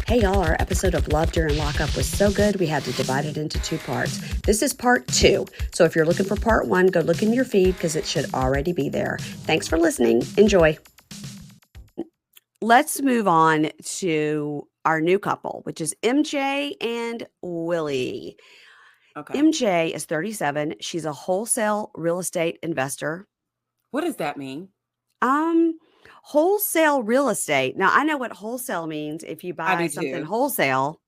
Hey y'all, our episode of Love During Lockup was so good we had to divide it into 2 parts. This is part 2. So if you're looking for part 1, go look in your feed because it should already be there. Thanks for listening. Enjoy. Let's move on to our new couple, which is MJ and Willie. Okay. MJ is 37. She's a wholesale real estate investor. What does that mean? Wholesale real estate. Now, I know what wholesale means if you buy something wholesale.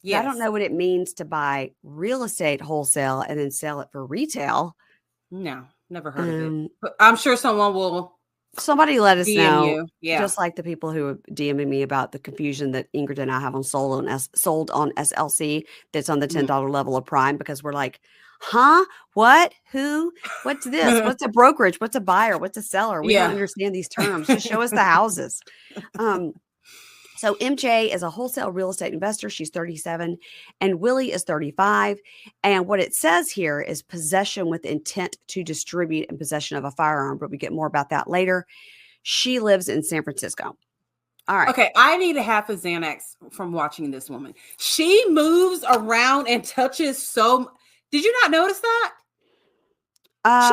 Yes. I don't know what it means to buy real estate wholesale and then sell it for retail. No, never heard of it. But I'm sure someone will. Somebody let us know. You. Yeah. Just like the people who are DMing me about the confusion that Ingrid and I have on sold on SLC that's on the $10 level of Prime, because we're like, huh? What? Who? What's this? What's a brokerage? What's a buyer? What's a seller? We don't understand these terms. Just show us the houses. So MJ is a wholesale real estate investor. She's 37 and Willie is 35. And what it says here is possession with intent to distribute and possession of a firearm, but we get more about that later. She lives in San Francisco. All right. Okay. I need a half a Xanax from watching this woman. She moves around and touches so. Did you not notice that? She's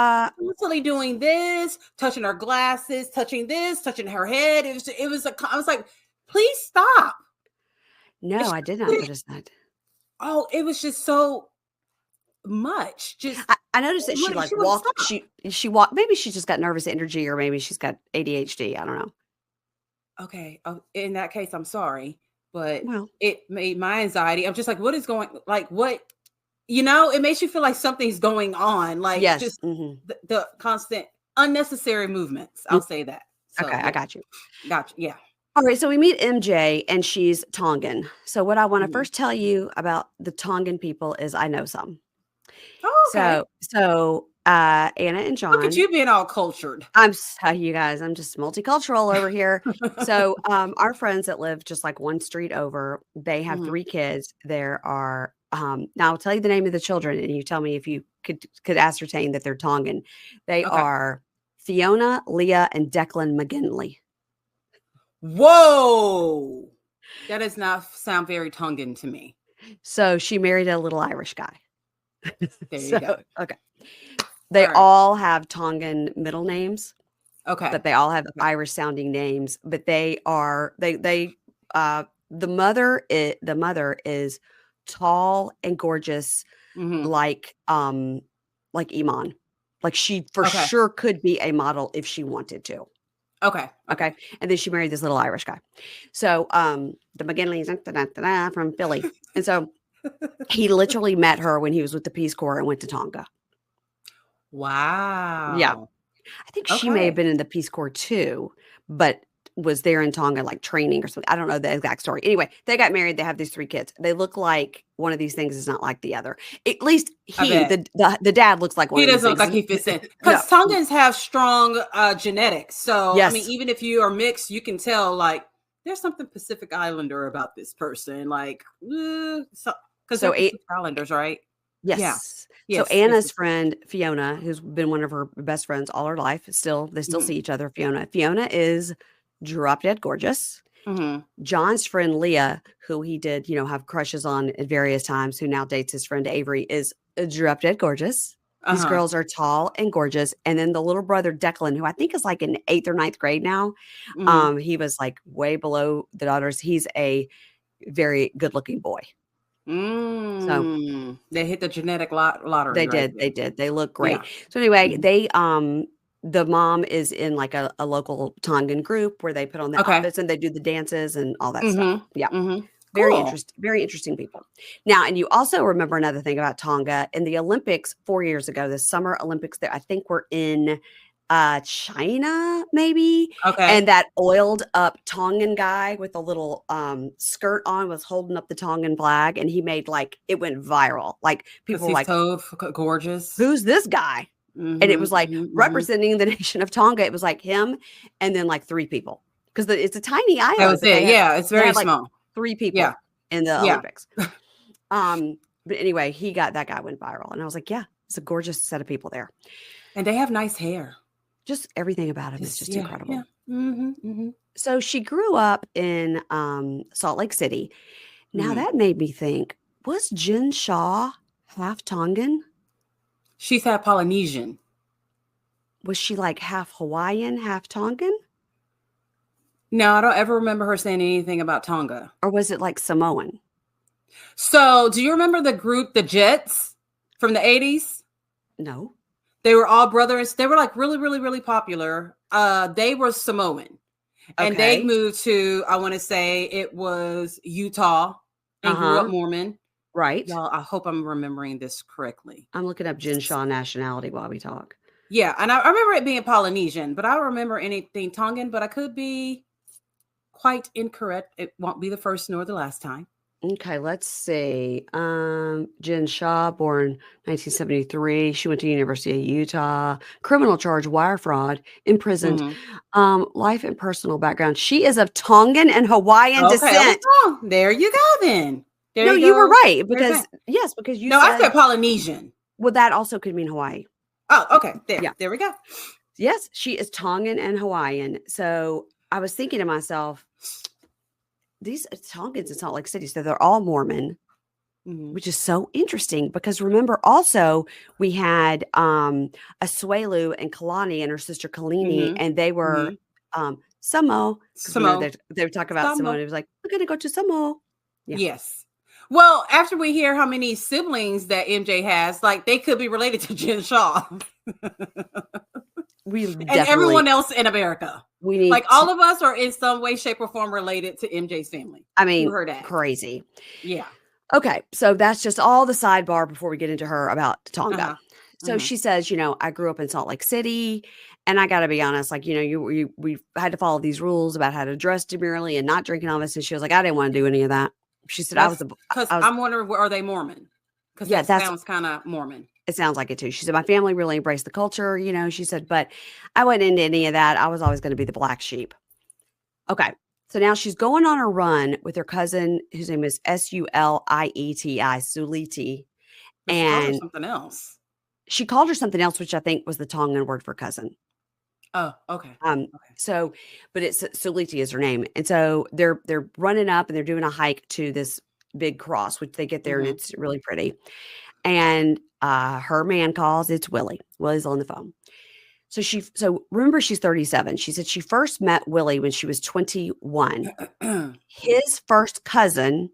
constantly doing this, touching her glasses, touching this, touching her head. I was like, please stop. No, I did not notice that. Oh, it was just so much. Just I noticed that she walked. She walked. Maybe she just got nervous energy, or maybe she's got ADHD. I don't know. Okay. In that case, I'm sorry, but it made my anxiety. I'm just like, what is going? Like, what? It makes you feel like something's going on. Like, just the constant unnecessary movements. I'll say that. So, okay, I got you. Gotcha. Yeah. All right. So we meet MJ and she's Tongan. So what I want to first tell you about the Tongan people is I know some. Oh, okay. So Anna and John. Look at you being all cultured. You guys, I'm just multicultural over here. So our friends that live just like one street over, they have 3 kids. There are now I'll tell you the name of the children and you tell me if you could ascertain that they're Tongan. They are Fiona, Leah, and Declan McGinley. Whoa. That does not sound very Tongan to me. So she married a little Irish guy. There you go. Okay. They all have Tongan middle names. Okay. But they all have Irish sounding names. But they are the mother is tall and gorgeous, like Iman. Like she for sure could be a model if she wanted to. Okay. And then she married this little Irish guy. So the McGinleys from Philly. And so he literally met her when he was with the Peace Corps and went to Tonga. Wow. Yeah. I think she may have been in the Peace Corps too, but was there in Tonga like training or something. I don't know the exact story. Anyway, they got married. They have these 3 kids. They look like one of these things is not like the other. At least the dad looks like one of these things. He doesn't look like he fits in. Because Tongans have strong genetics. So, I mean, even if you are mixed, you can tell like there's something Pacific Islander about this person. Like, because they're Pacific Islanders, right? Yes. Yeah. So Anna's friend, Fiona, who's been one of her best friends all her life, they still see each other. Fiona is drop dead gorgeous. John's friend Leah, who he did, have crushes on at various times, who now dates his friend Avery, is drop dead gorgeous. These girls are tall and gorgeous. And then the little brother Declan, who I think is like in 8th or 9th grade now, he was like way below the daughters. He's a very good looking boy. So they hit the genetic lottery. They did. They look great. Yeah. So anyway, they the mom is in like a local Tongan group where they put on the outfits and they do the dances and all that stuff. Yeah. Very interesting people. Now, and you also remember another thing about Tonga in the Olympics 4 years ago, the Summer Olympics there, I think were in China, maybe. And that oiled up Tongan guy with a little skirt on was holding up the Tongan flag, and he made it went viral. Like people were like, so gorgeous. Who's this guy? And it was like representing the nation of Tonga. It was like him and then like 3 people because it's a tiny island. That was it. It's very small. 3 people in the Olympics. But anyway, that guy went viral, and I was like, yeah, it's a gorgeous set of people there, and they have nice hair. Just everything about him is just incredible. So she grew up in Salt Lake City. Now Mhm. that made me think, was Jen Shaw half Tongan? She's had Polynesian. Was she like half Hawaiian, half Tongan? No, I don't ever remember her saying anything about Tonga. Or was it like Samoan? So, do you remember the group, the Jets, from the 80s? No. They were all brothers. They were like really, really, really popular. They were Samoan. And they Okay. moved to, I want to say it was Utah and grew up Uh-huh. Mormon. Right. Y'all, I hope I'm remembering this correctly. I'm looking up Jen Shaw nationality while we talk. Yeah, and I remember it being Polynesian, but I don't remember anything Tongan, but I could be quite incorrect. It won't be the first nor the last time. Okay, let's see. Jen Shaw, born 1973. She went to University of Utah. Criminal charge, wire fraud, imprisoned. Life and personal background. She is of Tongan and Hawaiian Okay, I was descent. wrong. There you go then. There No, you you were go. right There's because that. yes, because you No, I said said Polynesian. well, that also could mean Hawaii. Oh, okay. Yeah. There we go. Yes, she is Tongan and Hawaiian. So I was thinking to myself, these Tongans in Salt Lake City, so they're all Mormon, which is so interesting because remember also we had Asuelu and Kalani and her sister Kaleigh, and they were Samo. Samo. They were talking about Samo, and it was like, we're gonna go to Samo. Yeah. Yes. Well, after we hear how many siblings that MJ has, like they could be related to Jen Shaw. And everyone else in America. We need like all of us are in some way, shape, or form related to MJ's family. I mean, her dad. Crazy. Yeah. Okay, so that's just all the sidebar before we get into her about Tonga. So she says, I grew up in Salt Lake City, and I got to be honest, like, we had to follow these rules about how to dress demurely and not drinking all this. And she was like, I didn't want to do any of that. She said, because I'm wondering, are they Mormon? Because that sounds kind of Mormon. It sounds like it too. She said, my family really embraced the culture, she said, but I wasn't into any of that. I was always going to be the black sheep. Okay. So now she's going on a run with her cousin, whose name is Sulieti, Suliti. And she called her something else. She called her something else, which I think was the Tongan word for cousin. Oh, okay. So, but it's Suliti is her name. And so they're running up and they're doing a hike to this big cross, which they get there and it's really pretty. And her man calls, it's Willie. Willie's on the phone. So remember, she's 37. She said she first met Willie when she was 21. His first cousin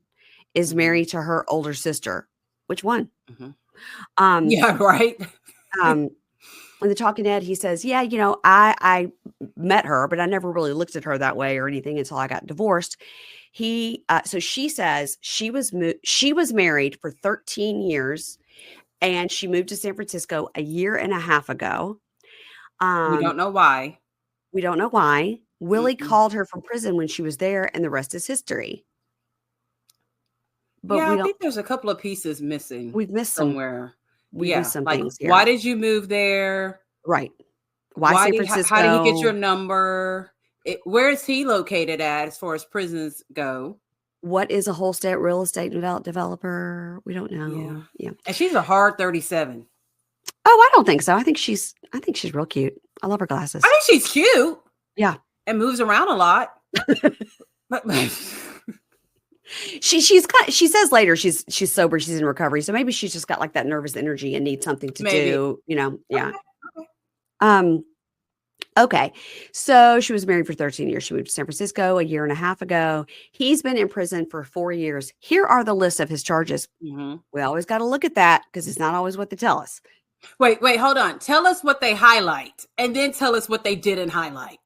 is married to her older sister. Which one? Yeah, right. In the Talking Head, he says, yeah, I met her, but I never really looked at her that way or anything until I got divorced. So she says she was married for 13 years and she moved to San Francisco a year and a half ago. We don't know why. Willie called her from prison when she was there, and the rest is history. But I think there's a couple of pieces missing. We've missed somewhere. We missed some things here. Why did you move there? Right. Why San Francisco? How did he get your number? Where is he located at as far as prisons go? What is a wholesale real estate developer? We don't know. Yeah. And she's a hard 37. Oh, I don't think so. I think she's real cute. I love her glasses. I think she's cute. Yeah. And moves around a lot. She says later she's sober, she's in recovery. So maybe she's just got like that nervous energy and needs something to do, Yeah. Okay. So she was married for 13 years. She moved to San Francisco a year and a half ago. He's been in prison for 4 years. Here are the list of his charges. We always got to look at that because it's not always what they tell us. Wait, hold on. Tell us what they highlight and then tell us what they didn't highlight.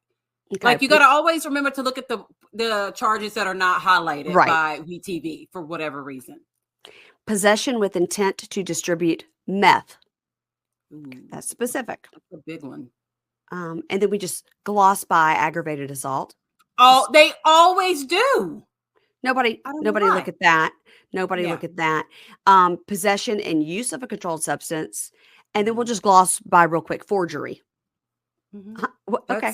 Okay. Like you got to always remember to look at the charges that are not highlighted by WeTV for whatever reason. Possession with intent to distribute meth. That's specific. That's a big one. And then we just gloss by aggravated assault. Oh, they always do. Nobody look at that. Look at that. Possession and use of a controlled substance. And then we'll just gloss by real quick. Forgery. Okay.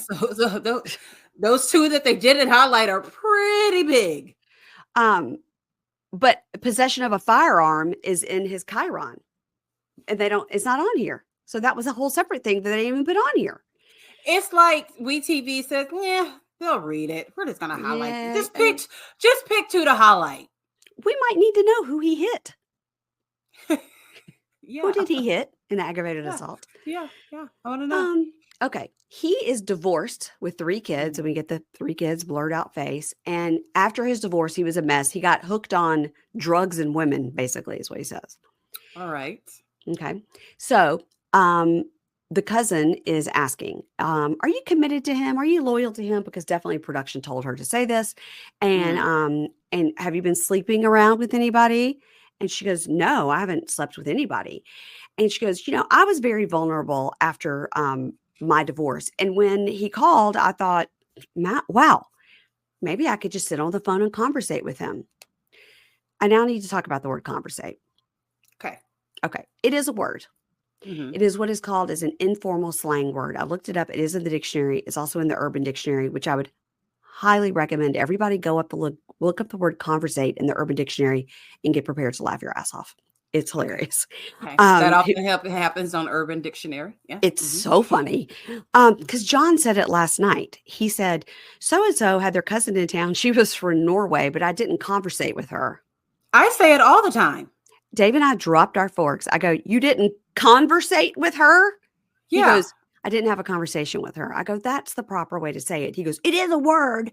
Those two that they didn't highlight are pretty big. But possession of a firearm is in his Chiron. And it's not on here. So that was a whole separate thing that they didn't even put on here. It's like WeTV says, yeah, They'll read it. We're just gonna highlight. Yeah, Just pick 2 to highlight. we might need to know who he hit. Who Yeah. did he hit in aggravated Yeah. assault? Yeah. I want to know. Okay. He is divorced with 3 kids, and we get the 3 kids blurred out face. And after his divorce, he was a mess. He got hooked on drugs and women, basically, is what he says. All right. Okay. So, the cousin is asking, are you committed to him? Are you loyal to him? Because definitely production told her to say this. And have you been sleeping around with anybody? And she goes, no, I haven't slept with anybody. And she goes, I was very vulnerable after my divorce. And when he called, I thought, wow, maybe I could just sit on the phone and conversate with him. I now need to talk about the word conversate. Okay. It is a word. Mm-hmm. It is what is called as an informal slang word. I looked it up. It is in the dictionary. It's also in the Urban Dictionary, which I would highly recommend everybody go up and look up the word conversate in the Urban Dictionary and get prepared to laugh your ass off. It's hilarious. Okay. That often happens on Urban Dictionary. Yeah. It's so funny. Because John said it last night. He said, so-and-so had their cousin in town. She was from Norway, but I didn't conversate with her. I say it all the time. Dave and I dropped our forks. I go, you didn't conversate with her? Yeah. He goes, I didn't have a conversation with her. I go, that's the proper way to say it. He goes, it is a word.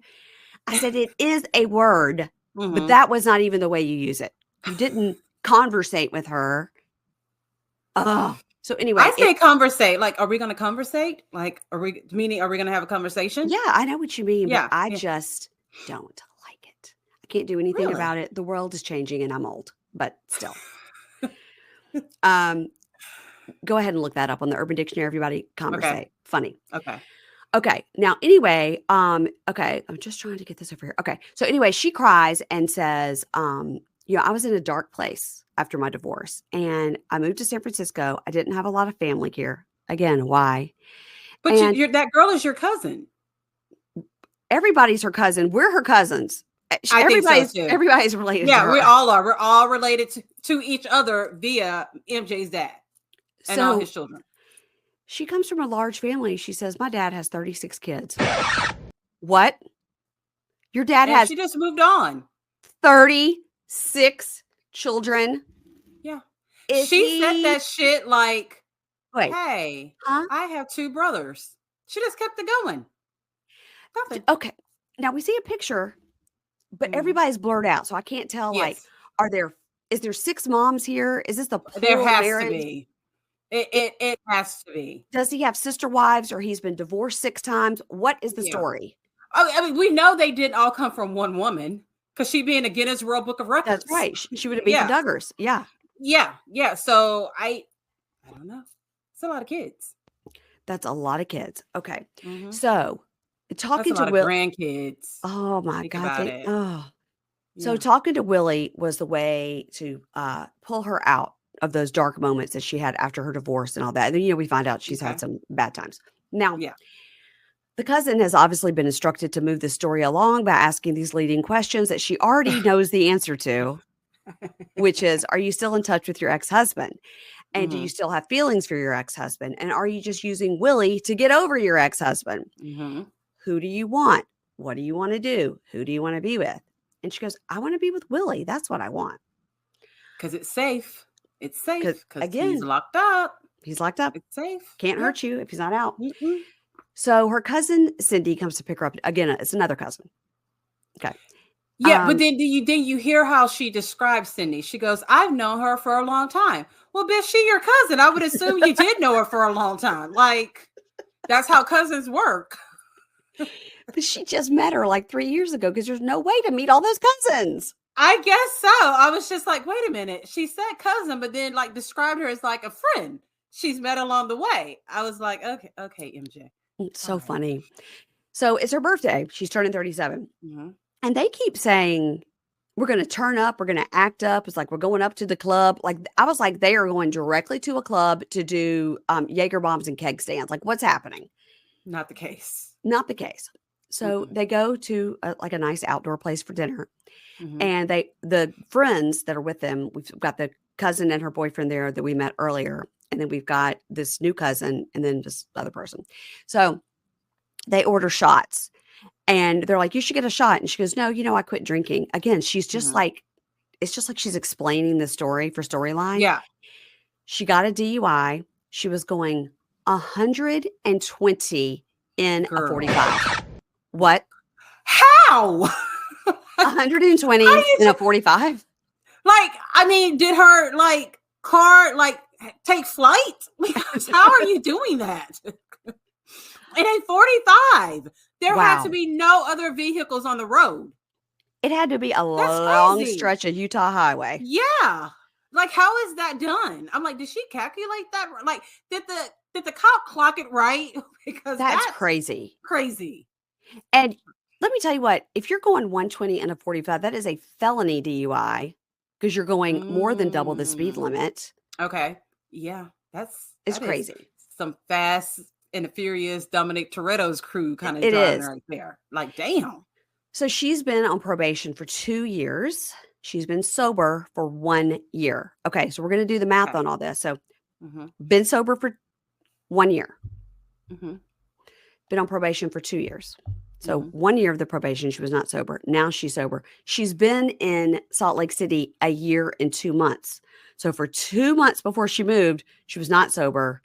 I said, it is a word, but that was not even the way you use it. You didn't conversate with her. Oh, so anyway. I say conversate. Like, are we going to conversate? Like, are we going to have a conversation? Yeah, I know what you mean, but I just don't like it. I can't do anything about it. The world is changing and I'm old, but still. Go ahead and look that up on the Urban Dictionary, everybody. Conversate. Okay. Funny. Okay. Now, anyway, okay. I'm just trying to get this over here. Okay. So anyway, she cries and says, I was in a dark place after my divorce and I moved to San Francisco. I didn't have a lot of family here. Again, why? But that girl is your cousin. Everybody's her cousin. We're her cousins. Everybody's related. Yeah, to her. we all are. We're all related to each other via MJ's dad and all his children. She comes from a large family. She says, my dad has 36 kids. What? Your dad has... She just moved on. 36 children. Yeah. She said that shit like, wait, hey, I have 2 brothers. She just kept it going. Nothing. Okay. Now we see a picture, but everybody's blurred out. So I can't tell, is there 6 moms here? Is this the poor There has marriage? to be. It has to be. Does he have sister wives or he's been divorced 6 times? What is the story? I mean, we know they didn't all come from one woman because she'd be in a Guinness World Book of Records. That's right. She would have been the Duggars. Yeah. Yeah. So I don't know. It's a lot of kids. That's a lot of kids. Okay. Mm-hmm. So talking to grandkids. Oh my God. So talking to Willie was the way to pull her out of those dark moments that she had after her divorce and all that. And then, we find out she's had some bad times. Now, the cousin has obviously been instructed to move the story along by asking these leading questions that she already knows the answer to, which is, are you still in touch with your ex-husband? And do you still have feelings for your ex-husband? And are you just using Willie to get over your ex-husband? Who do you want? What do you want to do? Who do you want to be with? And she goes, I want to be with Willie. That's what I want. Because it's safe. It's safe. Because again, he's locked up. He's locked up. It's safe. Can't hurt you if he's not out. So her cousin Cindy comes to pick her up. Again, it's another cousin. Okay. Yeah, but then you hear how she describes Cindy. She goes, I've known her for a long time. Well, bitch, she your cousin. I would assume you did know her for a long time. Like, that's how cousins work. But she just met her like 3 years ago because there's no way to meet all those cousins. I guess so. I was just like, wait a minute. She said cousin, but then like described her as like a friend she's met along the way. I was like, okay, MJ. It's so funny. So it's her birthday. She's turning 37. And they keep saying, we're going to turn up. We're going to act up. It's like, we're going up to the club. Like, I was like, they are going directly to a club to do Jaeger bombs and keg stands. Like, what's happening? Not the case. Not the case. So they go to a nice outdoor place for dinner. And the friends that are with them, we've got the cousin and her boyfriend there that we met earlier. And then we've got this new cousin and then just the other person. So they order shots. And they're like, you should get a shot. And she goes, no, I quit drinking. Again, she's just like, it's just like she's explaining the story for storyline. Yeah. She got a DUI. She was going 120 in a 45. What? How? 120 in a 45? Like, I mean, did her like car like take flight? Because how are you doing that? In a 45. There had to be no other vehicles on the road. It had to be a long stretch of Utah highway. Yeah. Like, how is that done? I'm like, did she calculate that? Like, did the cop clock it right? Because that's crazy. Crazy. And let me tell you what, if you're going 120 in a 45, that is a felony DUI because you're going more than double the speed limit. Okay. Yeah. It's crazy. Some Fast and Furious Dominic Toretto's crew kind of driving right there. Like, damn. So she's been on probation for 2 years. She's been sober for 1 year. Okay, so we're going to do the math on all this. So been sober for 1 year. Been on probation for 2 years. So 1 year of the probation, she was not sober. Now she's sober. She's been in Salt Lake City a year and 2 months. So for 2 months before she moved, she was not sober.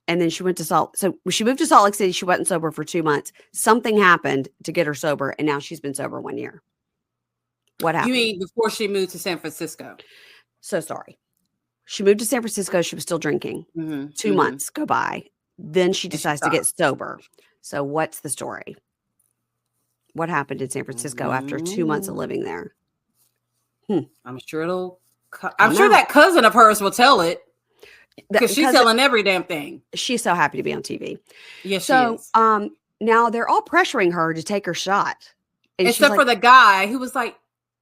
And then she went to So when she moved to Salt Lake City, she wasn't sober for 2 months. Something happened to get her sober, and now she's been sober 1 year. What happened? You mean before she moved to San Francisco? So sorry. She moved to San Francisco. She was still drinking. 2 months go by. Then she decides to get sober. So what's the story? What happened in San Francisco after 2 months of living there? I'm sure that cousin of hers will tell it. Because she's telling every damn thing. She's so happy to be on TV. Yes, she is. Now they're all pressuring her to take her shot. And except for the guy who was like,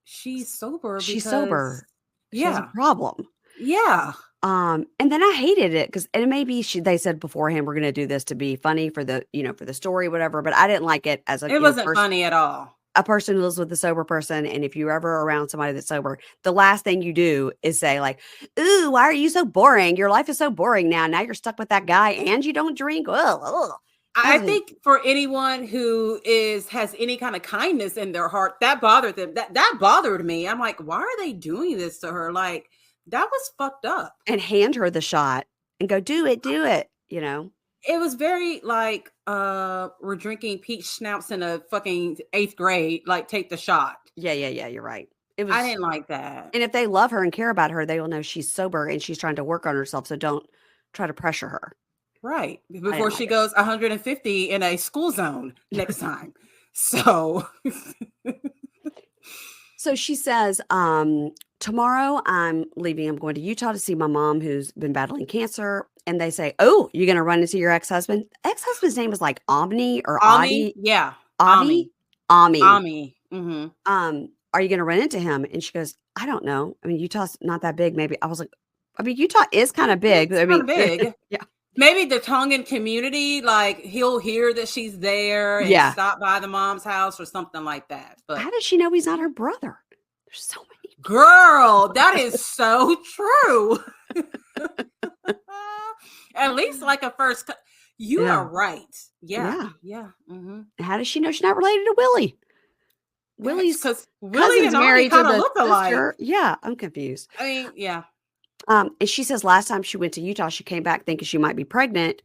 she's sober. She's sober. Yeah. She has a problem. Yeah. And then I hated it because, and maybe they said beforehand, we're going to do this to be funny for the, for the story, whatever. But I didn't like it as it wasn't funny at all. A person who lives with a sober person. And if you're ever around somebody that's sober, the last thing you do is say like, ooh, why are you so boring? Your life is so boring now. Now you're stuck with that guy and you don't drink. Ugh. I think for anyone who has any kind of kindness in their heart, that bothered them. That bothered me. I'm like, why are they doing this to her? Like, that was fucked up. And hand her the shot and go, do it. It was very like, we're drinking peach schnapps in a fucking 8th grade. Like, take the shot. Yeah. You're right. I didn't like that. And if they love her and care about her, they will know she's sober and she's trying to work on herself. So don't try to pressure her. Right. Before she goes 150 in a school zone next time. So she says, tomorrow I'm leaving. I'm going to Utah to see my mom who's been battling cancer. And they say, oh, you're going to run into your ex-husband? Ex-husband's name was like Omni or Adi. Yeah. Ami. Mm-hmm. Are you going to run into him? And she goes, I don't know. I mean, Utah's not that big. Maybe. I was like, Utah is kind of big. It's kind of big. Yeah. Maybe the Tongan community, like he'll hear that she's there and stop by the mom's house or something like that. But how does she know he's not her brother? There's so many. Girl, that is so true. At least like a first. You are right. Yeah. Mm-hmm. How does she know she's not related to Willie? Willie's because Willie and married to the look alike. Yeah, I'm confused. I mean, yeah. And she says last time she went to Utah, she came back thinking she might be pregnant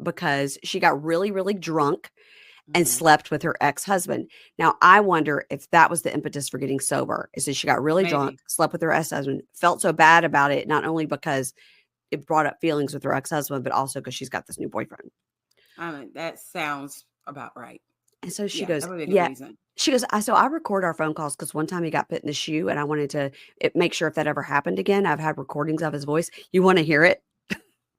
because she got really, really drunk and slept with her ex-husband. Now, I wonder if that was the impetus for getting sober, is that she got really drunk, slept with her ex-husband, felt so bad about it, not only because it brought up feelings with her ex-husband, but also because she's got this new boyfriend. I mean, that sounds about right. And so she goes, she goes, so I record our phone calls because one time he got put in the shoe and I wanted to make sure if that ever happened again. I've had recordings of his voice. You want to hear it?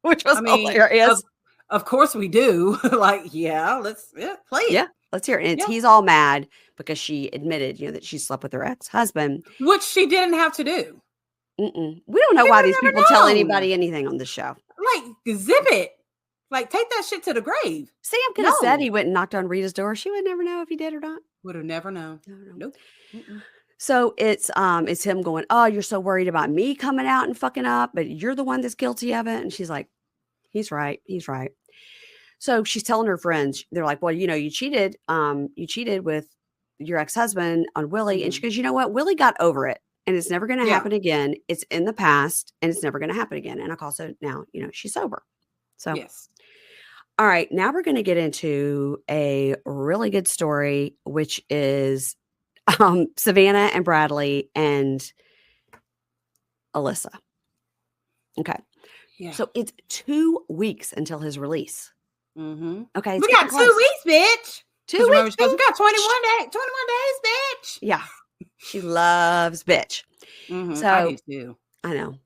Which was hilarious. Of course we do. Like, let's play it. Yeah, let's hear it. And he's all mad because she admitted, that she slept with her ex-husband. Which she didn't have to do. We don't know why these people tell anybody anything on this show. Like, zip it. Like, take that shit to the grave. Sam could have said he went and knocked on Rita's door. She would never know if he did or not. Would have never known. Nope. So it's him going, oh, you're so worried about me coming out and fucking up, but you're the one that's guilty of it. And she's like, he's right. So she's telling her friends, they're like, well, you cheated with your ex-husband on Willie. And she goes, you know what? Willie got over it and it's never going to happen again. It's in the past and it's never going to happen again. And also now, she's sober. So, yes. All right. Now we're going to get into a really good story, which is Savannah and Bradley and Alissa. Okay. Yeah. So it's 2 weeks until his release. Mm-hmm. Okay. We got 2 weeks, bitch. 2 weeks. We got 21 days, bitch. Yeah. She loves bitch. Mm-hmm. So I do too. I know.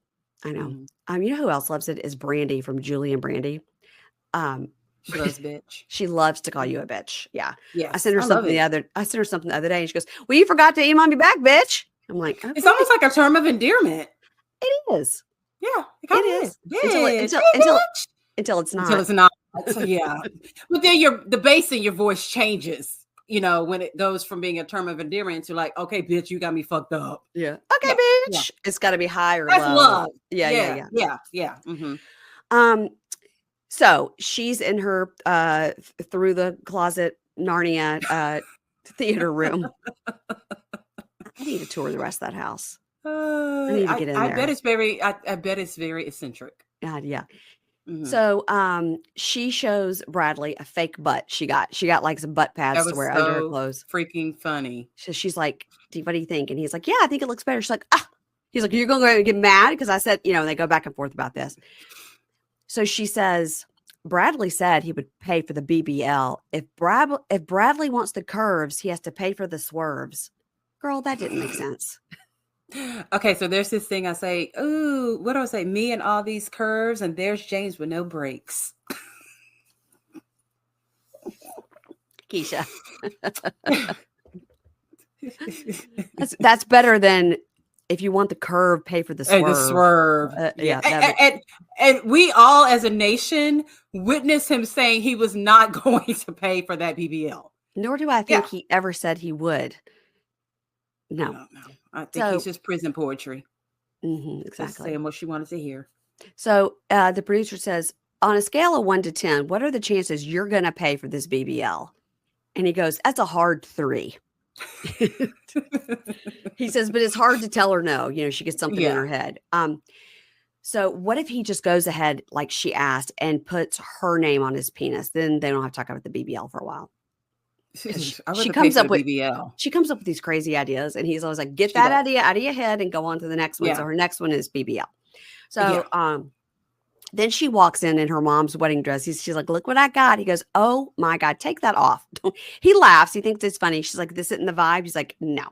Mm-hmm. You know who else loves it is Brandy from Julie and Brandy. She loves bitch. She loves to call you a bitch. Yeah. Yes. I sent her something the other day and she goes, well, you forgot to email me back, bitch. I'm like, okay. It's almost like a term of endearment. It is. Yeah. It is. Until it's not. Until it's not. So, yeah. But then the bass in your voice changes, when it goes from being a term of endearment to like, okay, bitch, you got me fucked up. Yeah. Okay, bitch. Yeah. It's got to be high or That's low. Love. Yeah. Mm-hmm. So she's in her through the closet Narnia theater room. I need to tour the rest of that house. I need to get in there. I bet it's very. I bet it's very eccentric. Yeah. Mm-hmm. So she shows Bradley a fake butt. She got like some butt pads to wear under her clothes. Freaking funny. So she's like, what do you think? And he's like, yeah, I think it looks better. She's like, he's like, you're going to get mad because I said, they go back and forth about this. So she says, Bradley said he would pay for the BBL. If Bradley wants the curves, he has to pay for the swerves. Girl, that didn't make sense. Okay, so there's this thing I say, ooh, what do I say? Me and all these curves, and there's James with no brakes. Keisha. That's better than if you want the curve, pay for the swerve. And the swerve. And we all as a nation witnessed him saying he was not going to pay for that BBL. Nor do I think he ever said he would. No. I think he's just prison poetry. Mm-hmm, exactly. Just saying what she wanted to hear. So the producer says, on a scale of 1 to 10, what are the chances you're going to pay for this BBL? And he goes, that's a hard 3. He says, but it's hard to tell her no. She gets something in her head. So what if he just goes ahead, like she asked, and puts her name on his penis? Then they don't have to talk about the BBL for a while. She comes up with these crazy ideas, and he's always like, get that idea out of your head and go on to the next one. So her next one is BBL. So then she walks in her mom's wedding dress. She's like, look what I got. He goes, oh my God, take that off. He laughs. He thinks it's funny. She's like, this isn't the vibe. He's like, no.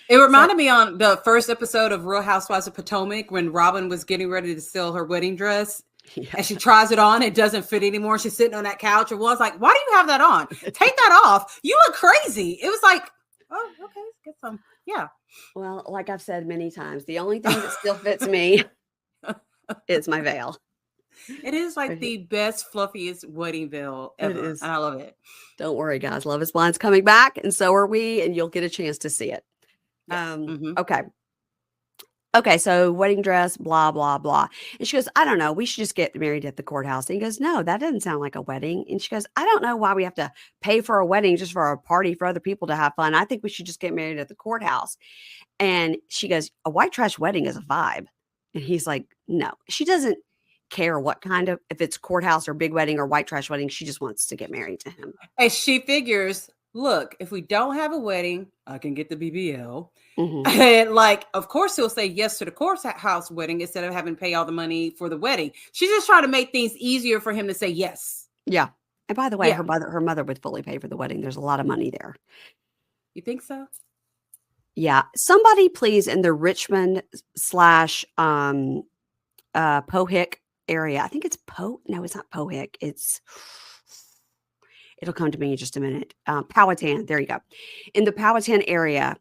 It reminded me on the first episode of Real Housewives of Potomac when Robin was getting ready to sell her wedding dress. Yeah. And she tries it on. It doesn't fit anymore. She's sitting on that couch. And one's like, why do you have that on? Take that off. You look crazy. It was like, oh, okay, let's get some. Yeah. Well, like I've said many times, the only thing that still fits me is my veil. It is like the best, fluffiest wedding veil ever. It is. And I love it. Don't worry, guys. Love is Blind's coming back. And so are we. And you'll get a chance to see it. Okay, so wedding dress, blah, blah, blah. And she goes, I don't know. We should just get married at the courthouse. And he goes, no, that doesn't sound like a wedding. And she goes, I don't know why we have to pay for a wedding just for a party for other people to have fun. I think we should just get married at the courthouse. And she goes, a white trash wedding is a vibe. And he's like, no, she doesn't care what kind of, if it's courthouse or big wedding or white trash wedding, she just wants to get married to him. And she figures, look, if we don't have a wedding, I can get the BBL. Mm-hmm. And like, of course, he'll say yes to the courthouse wedding instead of having to pay all the money for the wedding. She's just trying to make things easier for him to say yes. Yeah. And by the way, her mother would fully pay for the wedding. There's a lot of money there. You think so? Yeah. Somebody please in the Richmond / Pohick area. I think it's no, it's not Pohick. It'll come to me in just a minute. Powhatan. There you go. In the Powhatan area,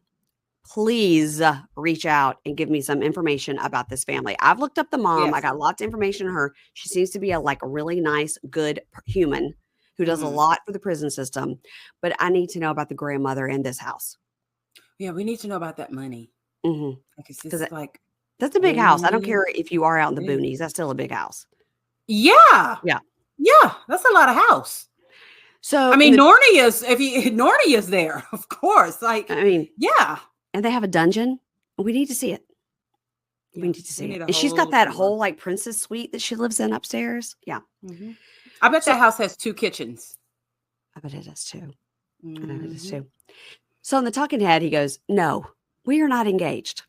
please reach out and give me some information about this family. I've looked up the mom. Yes. I got lots of information on her. She seems to be a really nice, good human who does a lot for the prison system. But I need to know about the grandmother in this house. Yeah, we need to know about that money. Mm-hmm. That's a big house. I don't care if you are out in the boonies. That's still a big house. Yeah. Yeah. Yeah, that's a lot of house. So I mean, Narnia's there, of course. Like, I mean, yeah. And they have a dungeon. We need to see it. Yeah, we need to see it. a And she's got whole that tour. whole like princess suite that she lives in upstairs. Yeah. Mm-hmm. I bet that house has 2 kitchens. I bet it does too. Mm-hmm. I bet it does too. So in the talking head, he goes, "No, we are not engaged."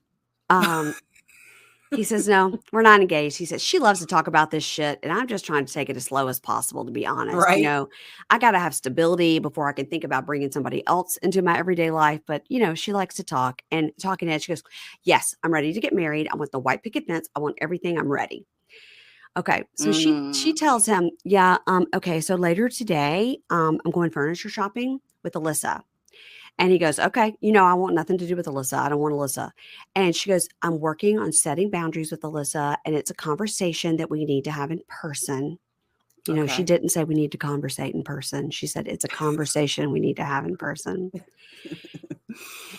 He says, "No, we're not engaged." He says, "She loves to talk about this shit, and I'm just trying to take it as slow as possible, to be honest. Right. You know, I got to have stability before I can think about bringing somebody else into my everyday life." But, you know, she likes to talk. And talking head, she goes, "Yes, I'm ready to get married. I want the white picket fence. I want everything. I'm ready." Okay. So she tells him, "Yeah, okay, so later today, I'm going furniture shopping with Alissa." And he goes, "Okay, you know, I want nothing to do with Alissa. I don't want Alissa." And she goes, "I'm working on setting boundaries with Alissa, and it's a conversation that we need to have in person." You know, she didn't say we need to conversate in person. She said it's a conversation we need to have in person.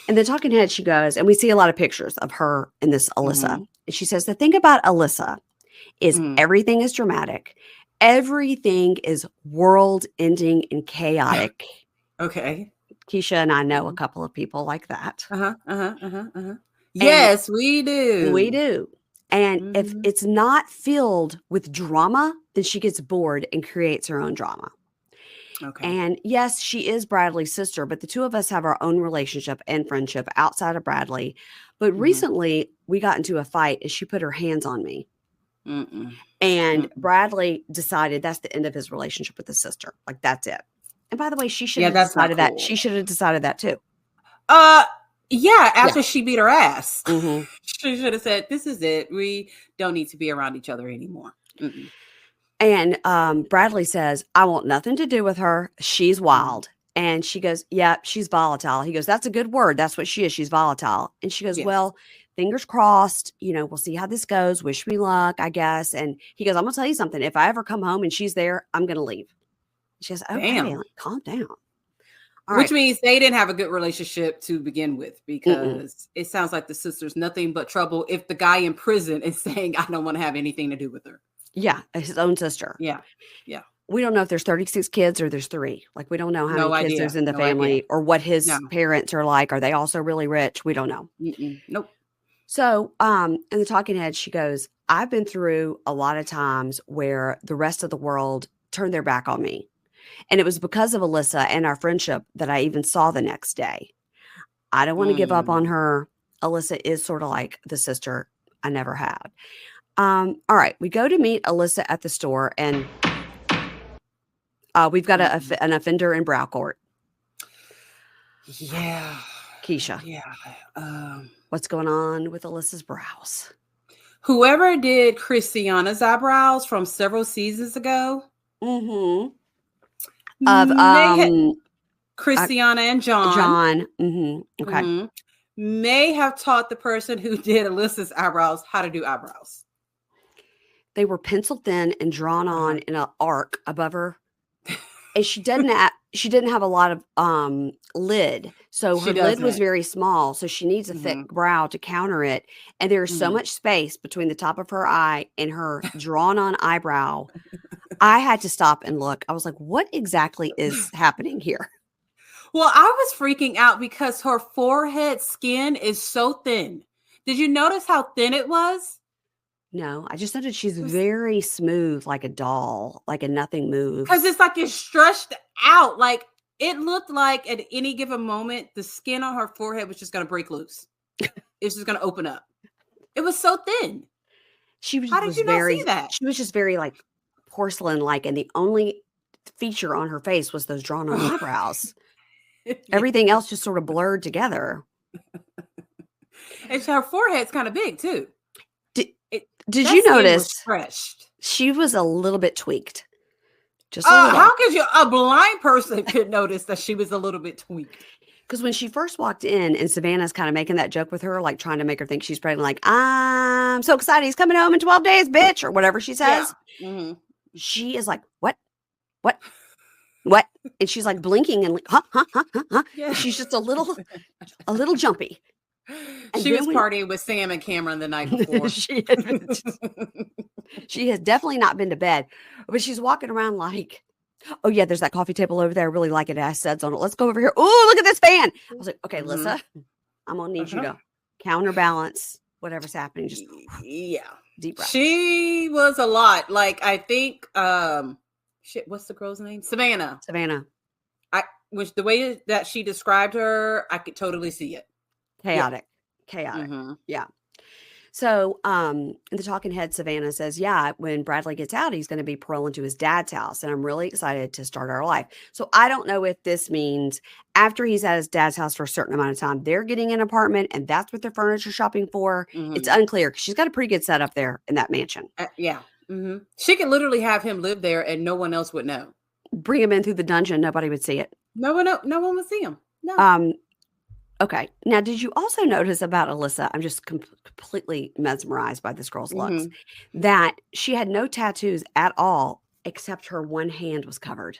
And the talking head, she goes, and we see a lot of pictures of her and this Alissa. And she says, "The thing about Alissa is everything is dramatic. Everything is world ending and chaotic." Okay. Keisha and I know a couple of people like that. Yes, we do. We do. And if it's not filled with drama, then she gets bored and creates her own drama. Okay. And yes, she is Bradley's sister, but the two of us have our own relationship and friendship outside of Bradley. But recently we got into a fight and she put her hands on me. And Bradley decided that's the end of his relationship with his sister. Like, that's it. And by the way, she should have decided that. She should have decided that too. Yeah, after she beat her ass. She should have said, "This is it. We don't need to be around each other anymore." And Bradley says, "I want nothing to do with her. She's wild." And she goes, "Yeah, she's volatile." He goes, "That's a good word. That's what she is. She's volatile." And she goes, "Well, fingers crossed, you know, we'll see how this goes. Wish me luck, I guess." And he goes, "I'm going to tell you something. If I ever come home and she's there, I'm going to leave." She goes, "Okay, calm down." Which means they didn't have a good relationship to begin with, because it sounds like the sister's nothing but trouble if the guy in prison is saying, "I don't want to have anything to do with her." Yeah, his own sister. Yeah. We don't know if there's 36 kids or there's 3. Like, we don't know how many kids there's in the No family idea. or what his parents are like. Are they also really rich? We don't know. Nope. So, in the talking head, she goes, "I've been through a lot of times where the rest of the world turned their back on me. And it was because of Alissa and our friendship that I even saw the next day. I don't want to give up on her. Alissa is sort of like the sister I never had." All right. We go to meet Alissa at the store, and we've got an offender in Brow Court. Yeah. Keisha. Yeah. What's going on with Alyssa's brows? Whoever did Christiana's eyebrows from several seasons ago. Of Christiana and John. Okay. May have taught the person who did Alyssa's eyebrows how to do eyebrows. They were pencil thin and drawn on in an arc above her. And she didn't have a lot of lid. So her lid was very small. So she needs a thick brow to counter it. And there's so much space between the top of her eye and her drawn on eyebrow. I had to stop and look. I was like, what exactly is happening here? Well, I was freaking out because her forehead skin is so thin. Did you notice how thin it was? No, I just noticed she's very smooth, like a doll, like a nothing moves. Because it's like it's stretched out. Like, it looked like at any given moment, the skin on her forehead was just going to break loose. It's just going to open up. It was so thin. How did you not see that? She was just very like porcelain-like, and the only feature on her face was those drawn-on eyebrows. Everything else just sort of blurred together. And her forehead's kind of big too. Did you notice she was a little bit tweaked? Just a little. How could a blind person could notice that she was a little bit tweaked? Because when she first walked in and Savannah's kind of making that joke with her, like trying to make her think she's pregnant, like, "I'm so excited. He's coming home in 12 days, bitch," or whatever she says. Yeah. She is like, what? And she's like blinking and like, huh? Yeah. She's just a little jumpy. And she was partying with Sam and Cameron the night before. She has definitely not been to bed, but she's walking around like, oh yeah, there's that coffee table over there. I really like it. It has suds on it. Let's go over here. Oh, look at this fan. I was like, okay, Lissa, I'm gonna need you to counterbalance whatever's happening. Just deep breath. She was a lot. Like, I think shit, what's the girl's name? Savannah. Which the way that she described her, I could totally see it. Chaotic. Yeah. So the talking head Savannah says, yeah, when Bradley gets out, he's going to be paroling to his dad's house. And I'm really excited to start our life. So I don't know if this means after he's at his dad's house for a certain amount of time, they're getting an apartment and that's what they're furniture shopping for. It's unclear because she's got a pretty good setup there in that mansion. She could literally have him live there and no one else would know. Bring him in through the dungeon. Nobody would see it. No one would see him. No. Okay. Now, did you also notice about Alissa? I'm just completely mesmerized by this girl's looks. That she had no tattoos at all, except her one hand was covered.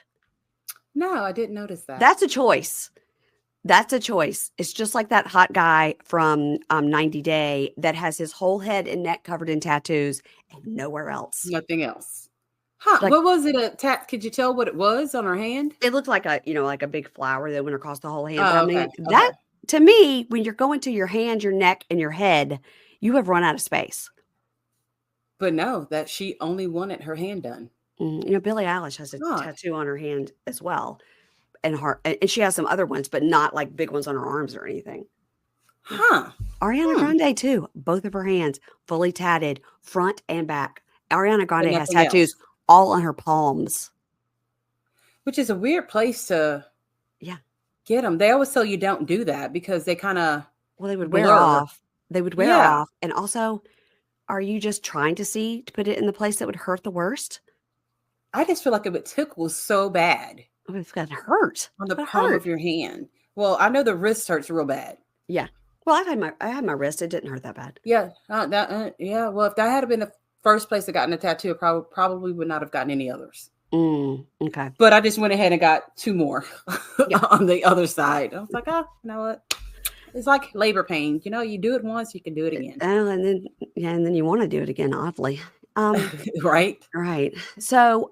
No, I didn't notice that. That's a choice. It's just like that hot guy from 90 Day that has his whole head and neck covered in tattoos and nowhere else. Nothing else. Huh? Like, what was it? Could you tell what it was on her hand? It looked like a big flower that went across the whole hand. I mean, that. To me, when you're going to your hand, your neck, and your head, you have run out of space. But no, that she only wanted her hand done. Billie Eilish has a tattoo on her hand as well. And she has some other ones, but not like big ones on her arms or anything. Ariana Grande too. Both of her hands fully tatted, front and back. Ariana Grande has tattoos all on her palms. Which is a weird place to... get them. They always tell you don't do that because they kind of they would wear off. They would wear off. And also, are you just trying to put it in the place that would hurt the worst? I just feel like it would tickle so bad. Oh, it's gonna hurt on the palm of your hand. Well, I know the wrist hurts real bad. Yeah. Well, I had my wrist. It didn't hurt that bad. Yeah. Well, if that had been the first place I gotten a tattoo, I probably would not have gotten any others. Okay. But I just went ahead and got 2 more on the other side. I was like, you know what? It's like labor pain. You do it once, you can do it again. And then you want to do it again, oddly. Right. So,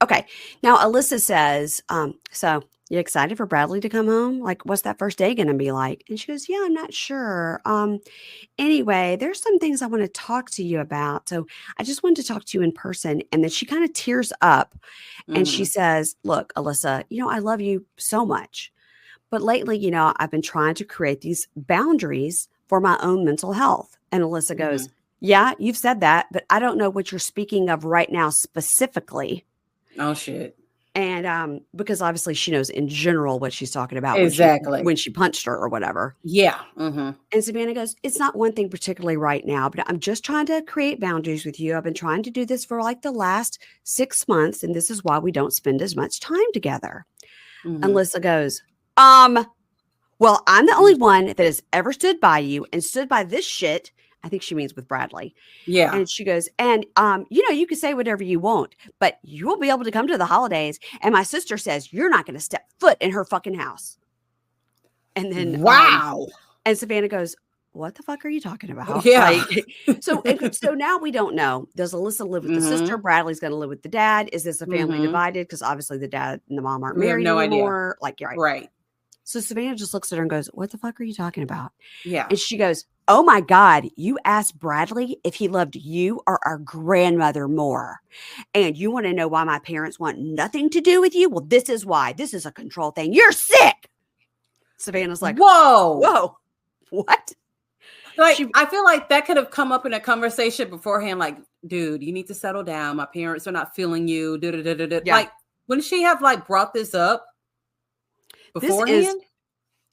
okay. Now Alissa says, so you excited for Bradley to come home? Like, what's that first day going to be like? And she goes, yeah, I'm not sure. Anyway, there's some things I want to talk to you about. So I just wanted to talk to you in person. And then she kind of tears up and she says, look, Alissa, I love you so much. But lately, I've been trying to create these boundaries for my own mental health. And Alissa goes, yeah, you've said that, but I don't know what you're speaking of right now specifically. Oh, shit. And because obviously she knows in general what she's talking about. Exactly. When she punched her or whatever. Yeah. And Savannah goes, it's not one thing particularly right now, but I'm just trying to create boundaries with you. I've been trying to do this for like the last 6 months. And this is why we don't spend as much time together. And Alissa goes, well, I'm the only one that has ever stood by you and stood by this shit. I think she means with Bradley. Yeah. And she goes, and, you can say whatever you want, but you won't be able to come to the holidays. And my sister says, you're not going to step foot in her fucking house. And then, wow. And Savannah goes, what the fuck are you talking about? Yeah. So now we don't know. Does Alissa live with the sister? Bradley's going to live with the dad. Is this a family divided? Because obviously the dad and the mom aren't married anymore. Idea. Right. So Savannah just looks at her and goes, what the fuck are you talking about? Yeah. And she goes, oh my God, you asked Bradley if he loved you or our grandmother more. And you want to know why my parents want nothing to do with you? Well, this is why. This is a control thing. You're sick. Savannah's like, whoa, what? Like, I feel like that could have come up in a conversation beforehand. Like, dude, you need to settle down. My parents are not feeling you. Yeah. Like, wouldn't she have brought this up beforehand?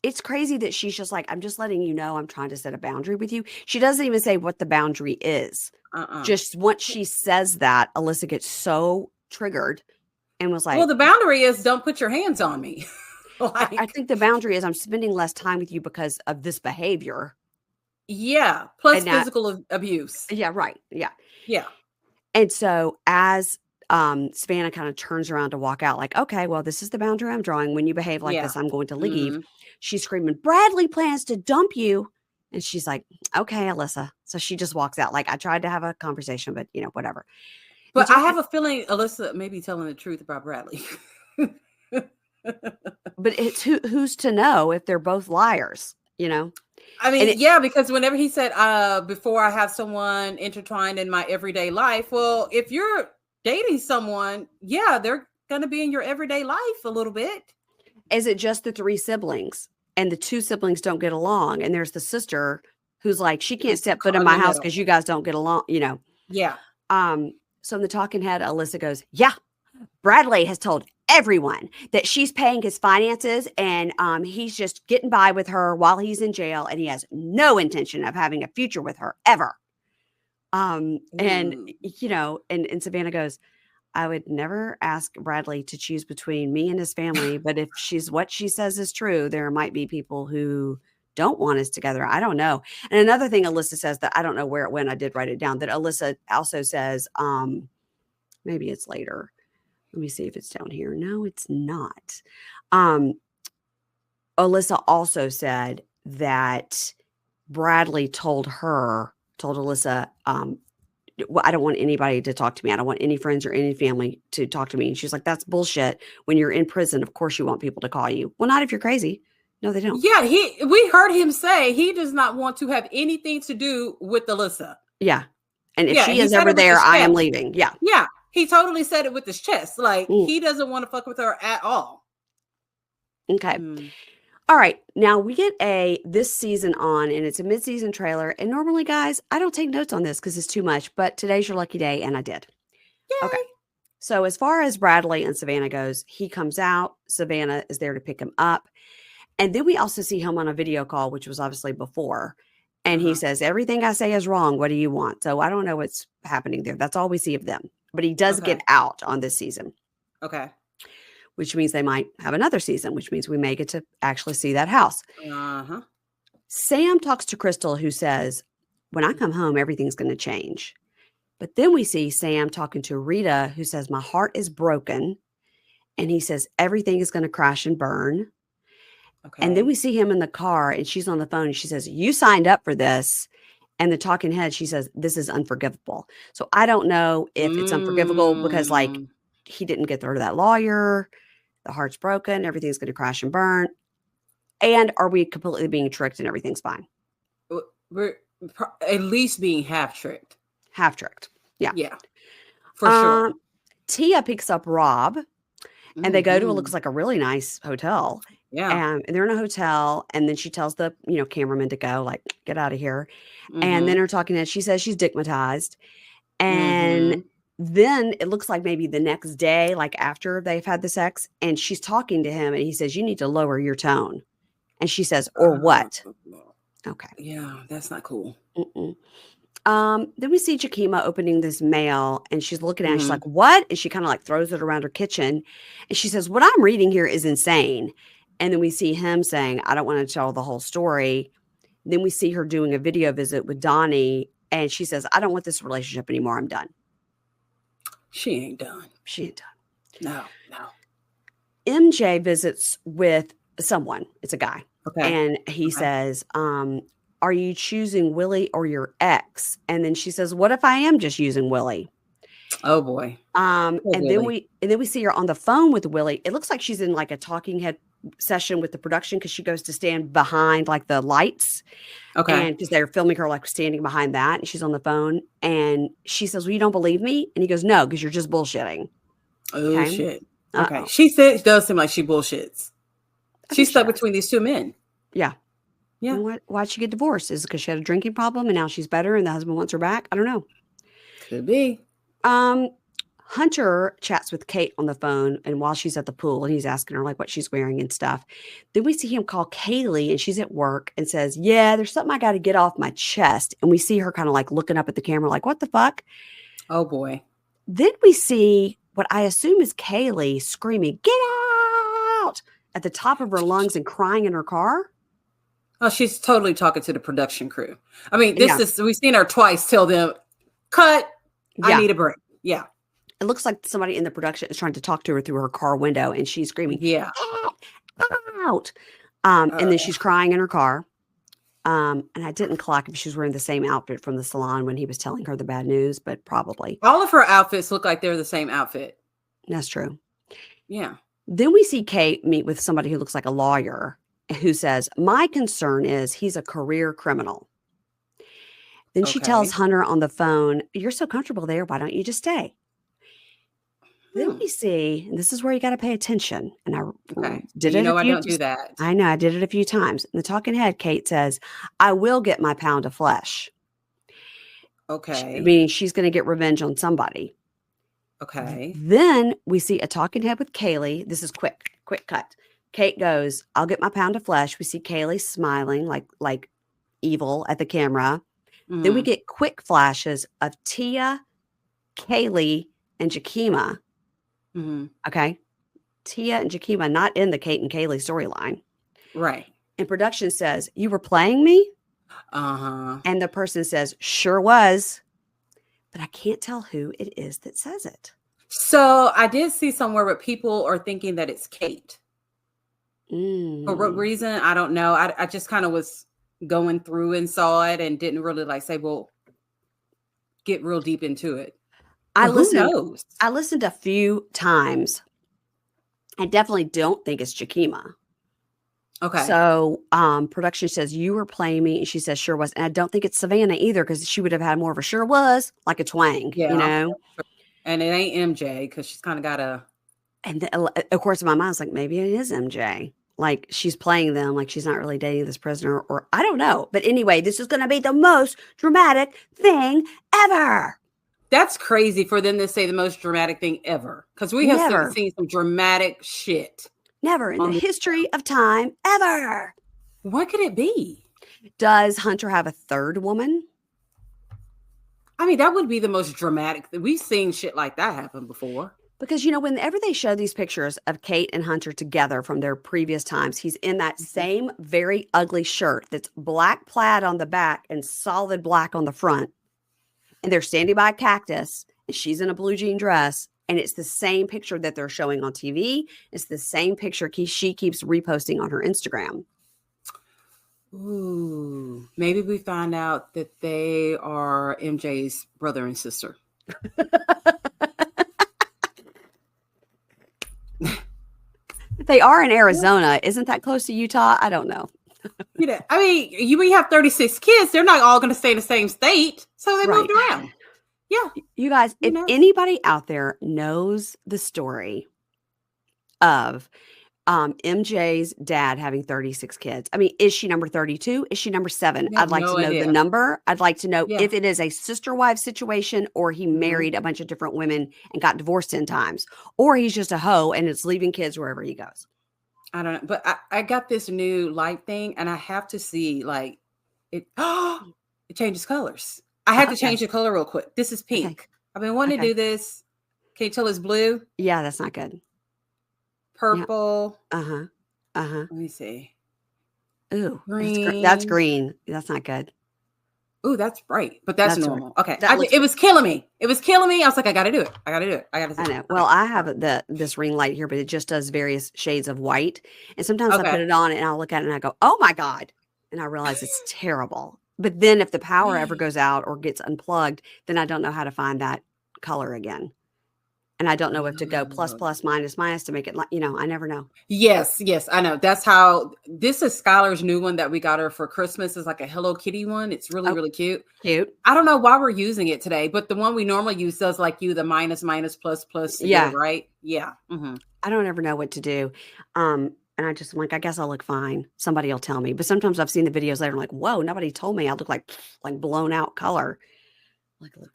It's crazy that she's just like, I'm just letting you know I'm trying to set a boundary with you. She doesn't even say what the boundary is. Just once she says that, Alissa gets so triggered and was like, well, the boundary is don't put your hands on me. I think the boundary is I'm spending less time with you because of this behavior. Yeah. Plus physical abuse. Yeah. Right. Yeah. Yeah. And so as Savannah kind of turns around to walk out like, okay, well, this is the boundary I'm drawing. When you behave like this, I'm going to leave. She's screaming, Bradley plans to dump you. And she's like, okay, Alissa. So she just walks out. Like, I tried to have a conversation, but whatever. But I have a feeling Alissa may be telling the truth about Bradley. But it's who's to know if they're both liars, I mean, because whenever he said, before I have someone intertwined in my everyday life, well, if you're dating someone, they're going to be in your everyday life a little bit. Is it just the 3 siblings and the 2 siblings don't get along? And there's the sister who's like, she can't step foot in my house because you guys don't get along, Yeah. So in the talking head, Alissa goes, yeah, Bradley has told everyone that she's paying his finances and he's just getting by with her while he's in jail and he has no intention of having a future with her ever. And Savannah goes, I would never ask Bradley to choose between me and his family, but if what she says is true, there might be people who don't want us together. I don't know. And another thing Alissa says that I don't know where it went. I did write it down that Alissa also says, maybe it's later. Let me see if it's down here. No, it's not. Alissa also said that Bradley told Alissa, well, I don't want anybody to talk to me. I don't want any friends or any family to talk to me. And she's like, that's bullshit. When you're in prison, of course you want people to call you. Well, not if you're crazy. No, they don't. Yeah, we heard him say he does not want to have anything to do with Alissa. Yeah. And if she is ever there, I am leaving. Yeah. Yeah. He totally said it with his chest. Like, he doesn't want to fuck with her at all. Okay. All right. Now we get this season on, and it's a mid-season trailer. And normally, guys, I don't take notes on this because it's too much. But today's your lucky day, and I did. Yay. Okay. So as far as Bradley and Savannah goes, he comes out. Savannah is there to pick him up. And then we also see him on a video call, which was obviously before. And he says, everything I say is wrong. What do you want? So I don't know what's happening there. That's all we see of them. But he does get out on this season. Okay. Which means they might have another season, which means we may get to actually see that house. Sam talks to Krystal, who says, when I come home, everything's going to change. But then we see Sam talking to Rita, who says, my heart is broken. And he says, everything is going to crash and burn. Okay. And then we see him in the car and she's on the phone and she says, you signed up for this. And the talking head, she says, this is unforgivable. So I don't know if it's unforgivable because like he didn't get through to that lawyer. The heart's broken. Everything's going to crash and burn. And are we completely being tricked and everything's fine? We're at least being half tricked. Half tricked. Yeah. Yeah. For sure. Tia picks up Rob and they go to what looks like a really nice hotel. Yeah. And they're in a hotel. And then she tells the, cameraman to go, like, get out of here. And then her talking head, she says she's stigmatized. And then it looks like maybe the next day, like after they've had the sex, and she's talking to him and he says, you need to lower your tone. And she says, or what? Okay. Yeah, that's not cool. Then we see Jakima opening this mail and she's looking at it. She's like, what? And she kind of like throws it around her kitchen. And she says, what I'm reading here is insane. And then we see him saying, I don't want to tell the whole story. Then we see her doing a video visit with Donnie. And she says, I don't want this relationship anymore. I'm done. She ain't done. She ain't done. No. MJ visits with someone. It's a guy. Okay. And he says, are you choosing Willie or your ex? And then she says, what if I am just using Willie? Oh boy. And then we see her on the phone with Willie. It looks like she's in like a talking head session with the production because she goes to stand behind like the lights. Okay. And because they're filming her like standing behind that and she's on the phone and she says, well, you don't believe me? And he goes, no, because you're just bullshitting. Oh, okay? Shit. Okay. She said it does seem like she bullshits. She's stuck between these two men. Yeah. Yeah. Why'd she get divorced? Is it because she had a drinking problem and now she's better and the husband wants her back? I don't know. Could be. Hunter chats with Kate on the phone and while she's at the pool and he's asking her like what she's wearing and stuff. Then we see him call Kaleigh and she's at work and says, yeah, there's something I got to get off my chest. And we see her kind of like looking up at the camera like, what the fuck? Oh boy. Then we see what I assume is Kaleigh screaming, get out at the top of her lungs and crying in her car. Oh, she's totally talking to the production crew. I mean, we've seen her twice tell them, cut, I need a break. Yeah. It looks like somebody in the production is trying to talk to her through her car window and she's screaming, out. And then she's crying in her car. And I didn't clock if she was wearing the same outfit from the salon when he was telling her the bad news, but probably. All of her outfits look like they're the same outfit. That's true. Yeah. Then we see Kate meet with somebody who looks like a lawyer who says, my concern is he's a career criminal. Then she tells Hunter on the phone, you're so comfortable there. Why don't you just stay? Then we see, and this is where you got to pay attention. And I did it. I don't do that. I know. I did it a few times. In the talking head, Kate says, I will get my pound of flesh. Okay. Meaning she's going to get revenge on somebody. Okay. Then we see a talking head with Kaleigh. This is quick cut. Kate goes, I'll get my pound of flesh. We see Kaleigh smiling like evil at the camera. Mm. Then we get quick flashes of Tia, Kaleigh, and Jakima. Mm-hmm. Okay. Tia and Jakima not in the Kate and Kaleigh storyline. Right. And production says, you were playing me? Uh-huh. And the person says, sure was. But I can't tell who it is that says it. So I did see somewhere where people are thinking that it's Kate. For what reason? I don't know. I just kind of was going through and saw it and didn't really say, well, get real deep into it. Who knows? I listened a few times. I definitely don't think it's Jakima. Okay. So production says, you were playing me. And she says, sure was. And I don't think it's Savannah either, because she would have had more of a sure was, like a twang, you know? And it ain't MJ, because she's kind of got a... And of course, in my mind, it's like, maybe it is MJ. Like she's playing them, like she's not really dating this prisoner, or I don't know. But anyway, this is going to be the most dramatic thing ever. That's crazy for them to say the most dramatic thing ever. Because we have seen some dramatic shit. Never in the history of time ever. What could it be? Does Hunter have a third woman? I mean, that would be the most dramatic. We've seen shit like that happen before. Because, you know, whenever they show these pictures of Kate and Hunter together from their previous times, he's in that same very ugly shirt that's black plaid on the back and solid black on the front. And they're standing by a cactus, and she's in a blue jean dress. And it's the same picture that they're showing on TV. It's the same picture she keeps reposting on her Instagram. Ooh, maybe we find out that they are MJ's brother and sister. They are in Arizona. Isn't that close to Utah? I don't know. You know, I mean, we have 36 kids. They're not all going to stay in the same state. So they moved around. Yeah. You guys, if anybody out there knows the story of MJ's dad having 36 kids, I mean, is she number 32? Is she number 7? I'd like to know the number. I'd like to know if it is a sister-wife situation, or he married a bunch of different women and got divorced 10 times, or he's just a hoe and it's leaving kids wherever he goes. I don't know. But I got this new light thing, and I have to see, like, it changes colors. I had to change the color real quick. This is pink. Okay. I've been wanting to do this. Can you tell it's blue? Yeah, that's not good. Purple. Yeah. Let me see. Ooh, green. That's green. That's not good. Ooh, that's bright, but that's normal. Right. Okay. It was killing me. I was like, I got to do it. I know. Well, I have this ring light here, but it just does various shades of white. And sometimes I put it on and I'll look at it and I go, oh my God. And I realize it's terrible. But then if the power ever goes out or gets unplugged, then I don't know how to find that color again. And I don't know if to go plus, minus to make it, I never know. Yes, I know. That's how, this is Skylar's new one that we got her for Christmas. It's like a Hello Kitty one. It's really, really cute. I don't know why we're using it today, but the one we normally use does like the minus, plus. Yeah. Right? Yeah. Mm-hmm. I don't ever know what to do. And I just, I'm like, I guess I'll look fine. Somebody will tell me. But sometimes I've seen the videos later, I'm like, whoa, nobody told me I look like blown out color.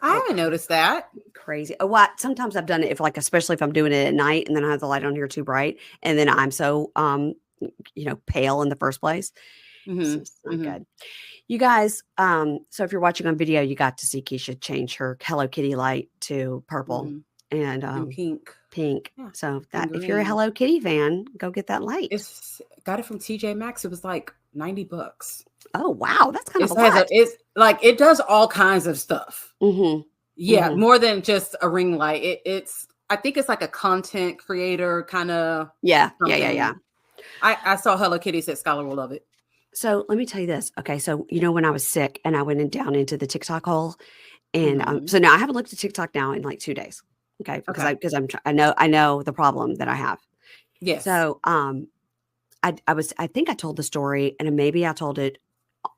I haven't noticed that. Crazy. Oh, what? Sometimes I've done it especially if I'm doing it at night and then I have the light on here too bright. And then I'm so, pale in the first place. Mm-hmm. So it's not good. You guys, so if you're watching on video, you got to see Keisha change her Hello Kitty light to purple and pink. Yeah. So that if you're a Hello Kitty fan, go get that light. Got it from TJ Maxx. It was like $90. Oh wow, that's kind of a lot. It's like it does all kinds of stuff. Mm-hmm. Yeah, more than just a ring light. I think it's like a content creator kind of. Yeah. I saw Hello Kitty said Skylar will love it. So let me tell you this. Okay. So, when I was sick and I went down into the TikTok hole, and so now I haven't looked at TikTok now in like 2 days. Okay. Because I know the problem that I have. Yes. So, I think I told the story, and maybe I told it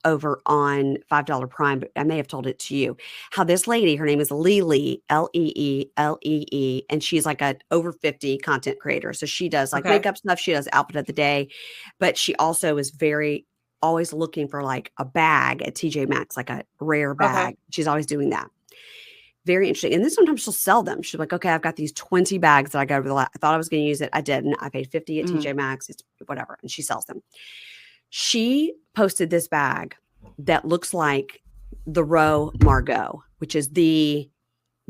over on $5 Prime, but I may have told it to you. How this lady, her name is Leelee, Leelee, and she's like a over 50 content creator. So she does like makeup stuff, she does outfit of the day, but she also is always looking for like a bag at TJ Maxx, like a rare bag. She's always doing that. Very interesting. And then sometimes she'll sell them. She's like, okay, I've got these 20 bags that I got over I thought I was going to use it. I didn't. I paid 50 at TJ Maxx. It's whatever. And she sells them. She posted this bag that looks like the Row Margot, which is the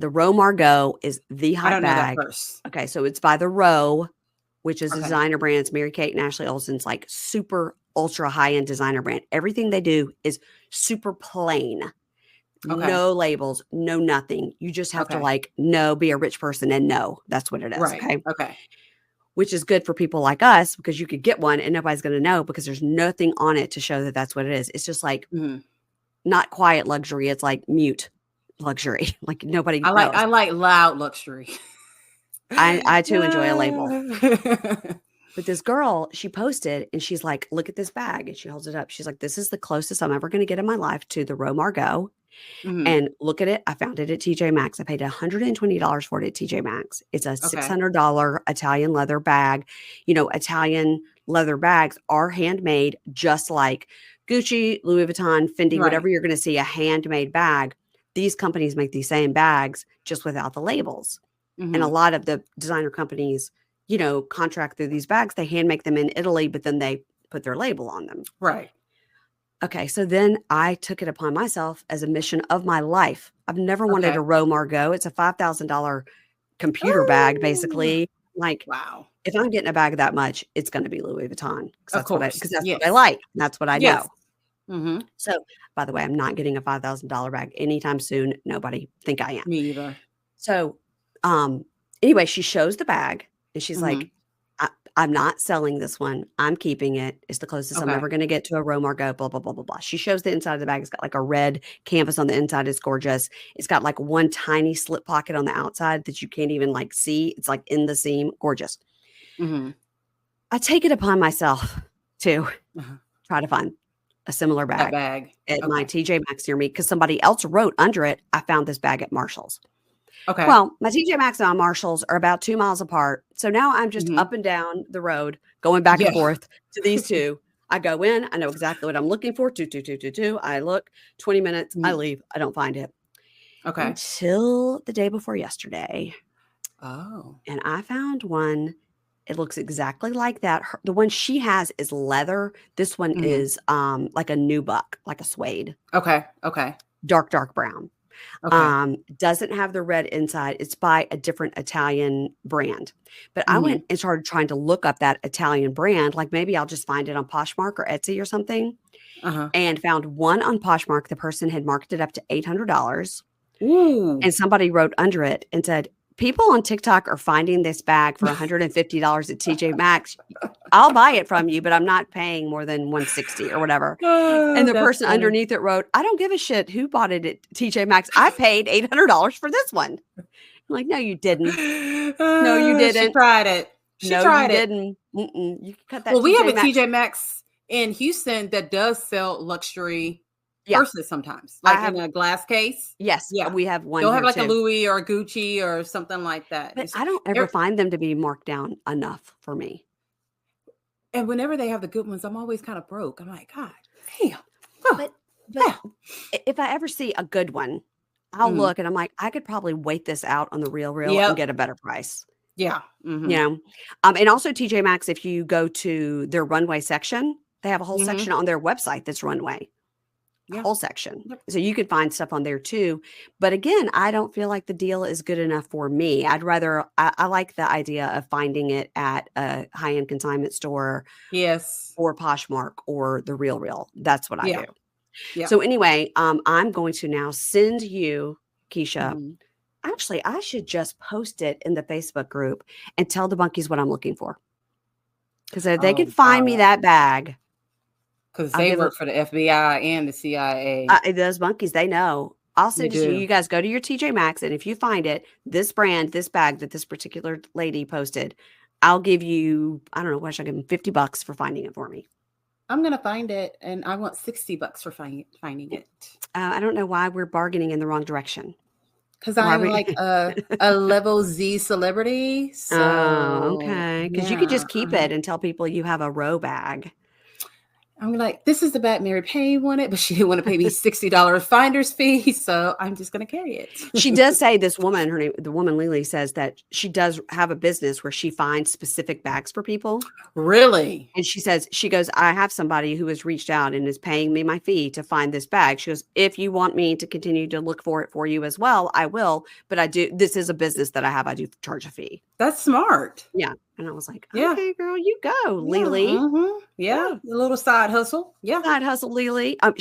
Row Margot is the hot I don't bag. know that first. Okay. So it's by the Row, which is a designer brand. It's Mary Kate and Ashley Olsen's like super ultra high-end designer brand. Everything they do is super plain. No labels, no nothing. You just have to be a rich person and know that's what it is. Right. Okay. Which is good for people like us because you could get one and nobody's going to know because there's nothing on it to show that that's what it is. It's just like not quiet luxury. It's like mute luxury. Like nobody knows. I like loud luxury. I too enjoy a label. But this girl, she posted and she's like, look at this bag. And she holds it up. She's like, this is the closest I'm ever going to get in my life to the Row Margot. And look at it. I found it at TJ Maxx. I paid $120 for it at TJ Maxx. It's a $600 Italian leather bag. Italian leather bags are handmade, just like Gucci, Louis Vuitton, Fendi, whatever you're going to see, a handmade bag. These companies make these same bags just without the labels. And a lot of the designer companies, contract through these bags. They hand make them in Italy, but then they put their label on them. Right. Okay. So then I took it upon myself as a mission of my life. I've never wanted a Row Margot. It's a $5,000 computer bag, basically. Like, wow. If I'm getting a bag that much, it's going to be Louis Vuitton. Because that's what I like. That's what I know. So, by the way, I'm not getting a $5,000 bag anytime soon. Nobody think I am. Me either. So, anyway, she shows the bag and she's like, I'm not selling this one. I'm keeping it. It's the closest I'm ever going to get to a Row Margot, blah, blah, blah, blah, blah. She shows the inside of the bag. It's got like a red canvas on the inside. It's gorgeous. It's got like one tiny slip pocket on the outside that you can't even like see. It's like in the seam. Gorgeous. I take it upon myself to try to find a similar bag at my TJ Maxx near me because somebody else wrote under it, I found this bag at Marshall's. Okay. Well, my TJ Maxx and my Marshalls are about 2 miles apart. So now I'm just up and down the road, going back and forth to these two. I go in. I know exactly what I'm looking for. I look, 20 minutes. I leave. I don't find it. Okay. Until the day before yesterday. Oh. And I found one. It looks exactly like that. The one she has is leather. This one is like a nubuck, like a suede. Okay. Okay. Dark brown. Okay. Doesn't have the red inside. It's by a different Italian brand. But I went and started trying to look up that Italian brand. Like maybe I'll just find it on Poshmark or Etsy or something. And found one on Poshmark. The person had marked it up to $800. Ooh. And somebody wrote under it and said, people on TikTok are finding this bag for $150 at TJ Maxx. I'll buy it from you, but I'm not paying more than $160 or whatever. And the person underneath it wrote, I don't give a shit who bought it at TJ Maxx. I paid $800 for this one. I'm like, no, you didn't. No, you didn't. She tried it. She tried it. Didn't. You cut that. Well, we have a TJ Maxx in Houston that does sell luxury purses sometimes, like in a glass case. Yes. Yeah. We have one. They'll have like a Louis or a Gucci or something like that. But I don't ever find them to be marked down enough for me. And whenever they have the good ones, I'm always kind of broke. I'm like, God damn. But if I ever see a good one, I'll look and I'm like, I could probably wait this out on the real and get a better price. Yeah. And also TJ Maxx, if you go to their runway section, they have a whole section on their website that's runway. Whole section. So you could find stuff on there too. But again, I don't feel like the deal is good enough for me. I'd rather, I like the idea of finding it at a high-end consignment store. Yes. Or Poshmark or the Real. That's what I do. Yeah. So anyway, I'm going to now send you, Keisha. Actually, I should just post it in the Facebook group and tell the bunkies what I'm looking for. Because if they can find me that bag, Because they work for the FBI and the CIA. Those monkeys, they know. I'll send it to you. You guys go to your TJ Maxx, and if you find it, this brand, this bag that this particular lady posted, I'll give you, I don't know, what should I give them? $50 for finding it for me. I'm going to find it, and I want $60 for finding it. I don't know why we're bargaining in the wrong direction. Because I'm like a level Z celebrity. So, okay. Because you could just keep it and tell people you have a row bag. I'm like, this is the bag Mary Payne wanted, but she didn't want to pay me $60 finder's fee, so I'm just going to carry it. She does say, this woman, her name, the woman Lily, says that she does have a business where she finds specific bags for people. Really? And she says, she goes, I have somebody who has reached out and is paying me my fee to find this bag. She goes, if you want me to continue to look for it for you as well, I will. But I do, this is a business that I have. I do charge a fee. That's smart. Yeah. And I was like, okay, girl, you go, Lily. Yeah. A little side hustle. Yeah. Side hustle, Lily. I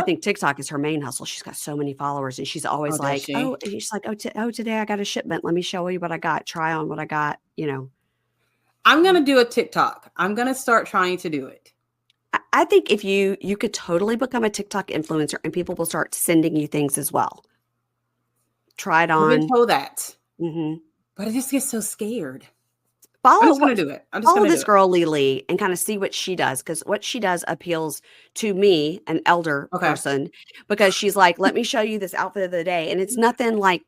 think TikTok is her main hustle. She's got so many followers, and she's always she's like, today I got a shipment. Let me show you what I got. Try on what I got, I'm going to do a TikTok. I'm going to start trying to do it. I think if you could totally become a TikTok influencer, and people will start sending you things as well. Try it on. I've been told that. But I just get so scared. I'm just going to do it. Follow this girl, Lily, and kind of see what she does. Because what she does appeals to me, an elder person, because she's like, let me show you this outfit of the day. And it's nothing like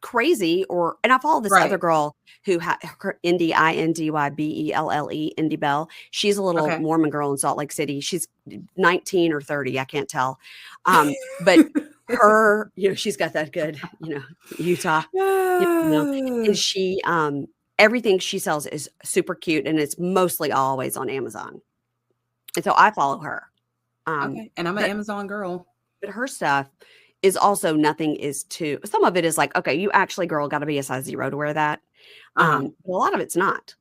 crazy and I follow this other girl who her Indy, INDYBELLE, Indy Bell. She's a little Mormon girl in Salt Lake City. She's 19 or 30. I can't tell. But her, she's got that good, Utah, and she, everything she sells is super cute, and it's mostly always on Amazon. And so I follow her. And I'm an Amazon girl. But her stuff is also some of it is like, okay, you actually, girl, got to be a size 0 to wear that. But a lot of it's not.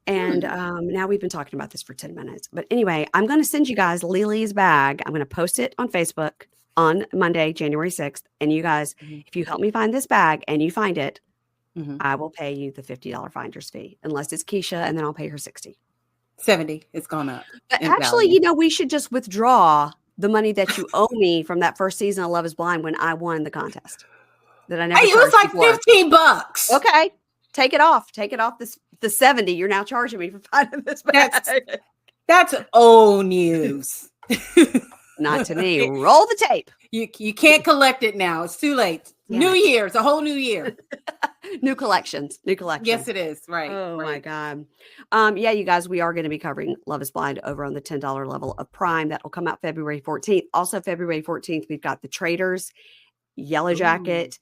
And now we've been talking about this for 10 minutes. But anyway, I'm going to send you guys Lily's bag. I'm going to post it on Facebook on Monday, January 6th. And you guys, if you help me find this bag and you find it, I will pay you the $50 finder's fee, unless it's Keisha, and then I'll pay her $60. $70. It's gone up. But actually, we should just withdraw the money that you owe me from that first season of Love is Blind when I won the contest. That I never. Hey, it was like $15. Okay, take it off. Take it off the 70 you're now charging me for finding this bag. That's old news. Not to me. Roll the tape. You can't collect it now. It's too late. Yeah. New year. It's a whole new year. New collections. Yes, it is. Right. Oh my God. You guys, we are going to be covering Love is Blind over on the $10 level of Prime. That will come out February 14th. Also, February 14th, we've got The Traitors, Yellow Jacket.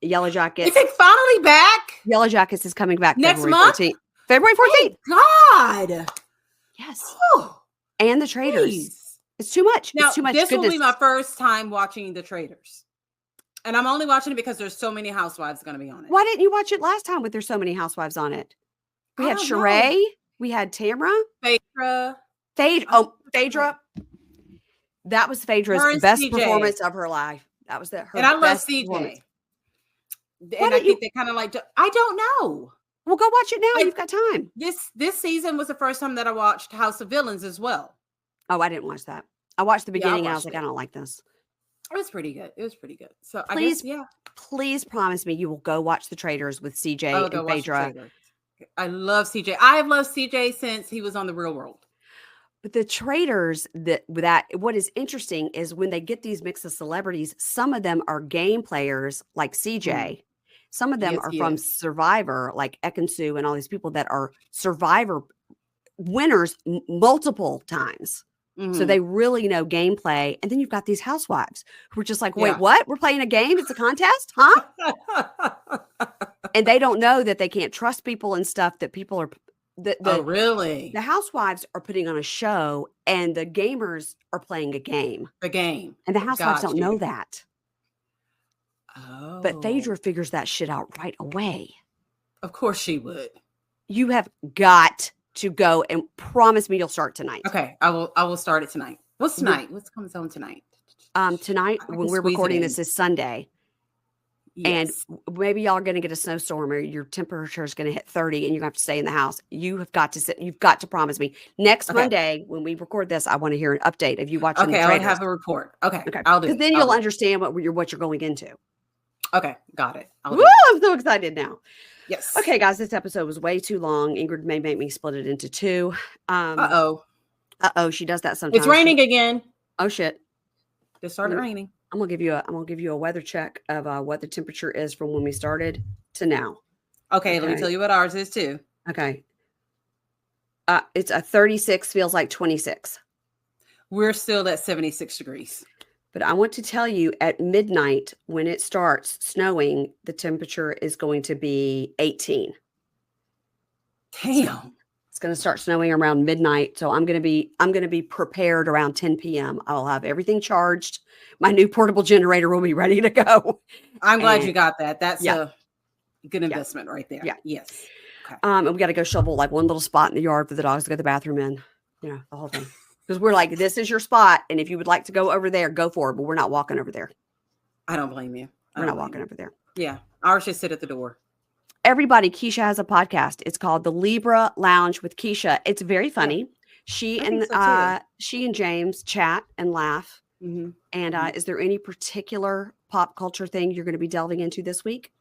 Is it finally back? Yellow Jackets is coming back next February month. 14th. February 14th. Oh, God. Yes. And The Traitors. Please. It's too much. Now, it's too much. This will be my first time watching The Traitors. And I'm only watching it because there's so many housewives going to be on it. Why didn't you watch it last time with there's so many housewives on it? We had Sheree. We had Tamra. Phaedra. Phaedra. That was Phaedra's best CJ. Performance of her life. That was her. And I love CJ. And I think they kind of I don't know. Well, go watch it now. You've got time. This season was the first time that I watched House of Villains as well. Oh, I didn't watch that. I watched the beginning and I was like, I don't like this. It was pretty good. So please promise me you will go watch The Traitors with CJ and Phaedra. I love CJ. I have loved CJ since he was on The Real World. But The Traitors, what is interesting is when they get these mix of celebrities, some of them are game players like CJ. Some of them are from Survivor, like Ekansu and all these people that are Survivor winners multiple times. So they really know gameplay. And then you've got these housewives who are just like, wait, what? We're playing a game? It's a contest? Huh? And they don't know that they can't trust people and stuff, that people are... really? The housewives are putting on a show and the gamers are playing a game. The game. And the housewives don't know that. Oh. But Phaedra figures that shit out right away. Of course she would. You have got to go and promise me you'll start tonight. Okay, I will start it tonight. What's tonight? What comes on tonight? Tonight when we're recording this is Sunday. Yes. And maybe y'all are going to get a snowstorm or your temperature is going to hit 30 and you're going to have to stay in the house. You have got to sit. You've got to promise me next Monday when we record this, I want to hear an update of you watching the I'll Traitors. have a report. Okay. I'll do it. Because then you'll understand what you're going into. Okay. Got it. Woo! I'm so excited now. Yes. Okay, guys, this episode was way too long. Ingrid may make me split it into two. Uh-oh. She does that sometimes. It's raining again. Oh shit. It started raining. I'm gonna give you a weather check of what the temperature is from when we started to now. Okay, let me tell you what ours is too. Okay. It's a 36, feels like 26. We're still at 76 degrees. But I want to tell you at midnight when it starts snowing, the temperature is going to be 18. Damn. It's going to start snowing around midnight. So I'm going to be prepared around 10 p.m. I'll have everything charged. My new portable generator will be ready to go. I'm glad you got that. That's a good investment right there. Yeah. Yes. Okay. And we got to go shovel like one little spot in the yard for the dogs to go to the bathroom in. You know, the whole thing. Because we're like, this is your spot. And if you would like to go over there, go for it. But we're not walking over there. I don't blame you. We're not walking over there. Yeah. Ours just sit at the door. Everybody, Keisha has a podcast. It's called the Libra Lounge with Keisha. It's very funny. Yeah. She and James chat and laugh. Mm-hmm. And is there any particular pop culture thing you're going to be delving into this week?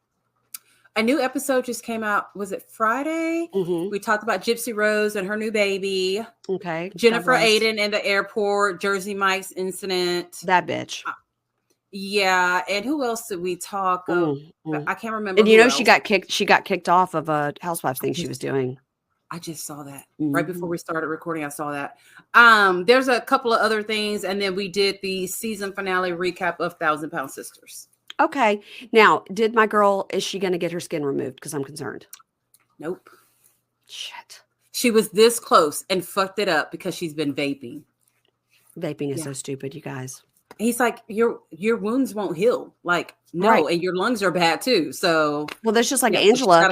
A new episode just came out. Was it Friday? Mm-hmm. We talked about Gypsy Rose and her new baby. Okay. Jennifer Aiden in the airport, Jersey Mike's incident. That bitch. Yeah. And who else did we talk? I can't remember. And you know, she got kicked off of a Housewives thing she was doing. I just saw that right before we started recording. I saw that. There's a couple of other things. And then we did the season finale recap of 1,000 Pound Sisters. Okay. Now, is she going to get her skin removed? Because I'm concerned. Nope. Shit. She was this close and fucked it up because she's been vaping. Vaping is so stupid, you guys. He's like, your wounds won't heal. Like, no, right. And your lungs are bad too. So, well, that's just like Angela.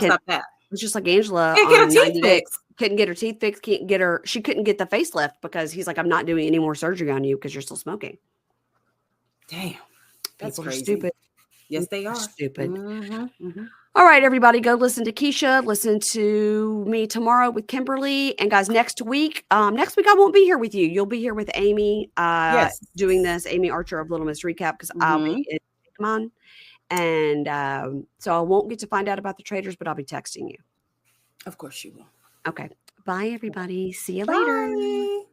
It's just like Angela. Can't get her teeth fixed. Couldn't get her teeth fixed. She couldn't get the facelift because he's like, I'm not doing any more surgery on you because you're still smoking. Damn. That's People crazy. Are stupid. Yes, they are. Stupid. Mm-hmm, mm-hmm. All right, everybody, go listen to Keisha. Listen to me tomorrow with Kimberly. And guys, next week I won't be here with you. You'll be here with Amy doing this, Amy Archer of Little Miss Recap, because I'll be in Pokemon. And so I won't get to find out about the Traitors, but I'll be texting you. Of course you will. Okay. Bye, everybody. See you later.